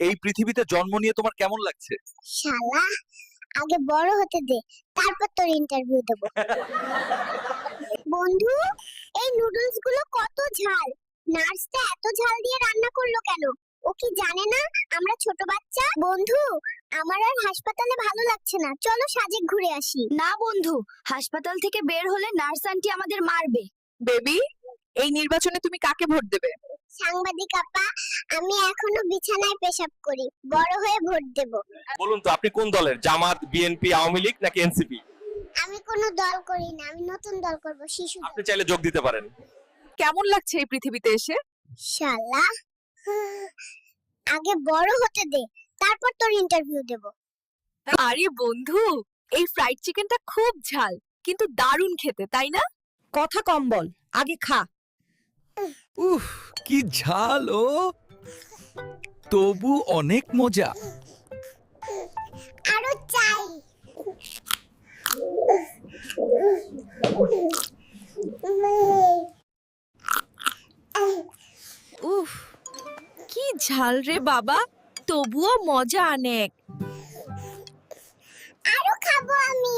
এই পৃথিবীতে জন্ম নিয়ে তোমার কেমন লাগছে? শালা, আগে বড় হতে দে, তারপর তোর ইন্টারভিউ দেব। বন্ধু, এই নুডলস গুলো কত ঝাল! নার্সটা এত ঝাল দিয়ে রান্না করলো কেন? ও কি জানে না আমরা ছোট বাচ্চা? বন্ধু, আমার আর হাসপাতালে ভালো লাগছে না, চলো সাজেক ঘুরে আসি। না বন্ধু, হাসপাতাল থেকে বের হলে নার্স আন্টি আমাদের মারবে। বেবি, এই নির্বাচনে তুমি কাকে ভোট দেবে? সাংবাদিক আপা, আমি এখনো বিছানায় পেশাব করি, বড় হয়ে ভোট দেব। বলুন তো আপনি কোন দলের? জামাত, বিএনপি, আওয়ামী লীগ নাকি এনসিপি? আমি কোনো দল করি না, আমি নতুন দল করব, শিশু দল। আপনি চাইলে যোগ দিতে পারেন। কেমন লাগছে এই পৃথিবীতে এসে? শালা, আগে বড় হতে দে, তারপর তোর ইন্টারভিউ দেব। আরে বন্ধু, এই ফ্রাইড চিকেনটা খুব ঝাল, কিন্তু দারুণ খেতে, তাই না? কথা কম বল, আগে খা। উফ, কি ঝাল! ও তবু অনেক মজা। আরো চাই। উফ, কি ঝাল রে বাবা, তবুও মজা অনেক। আরো খাবো আমি।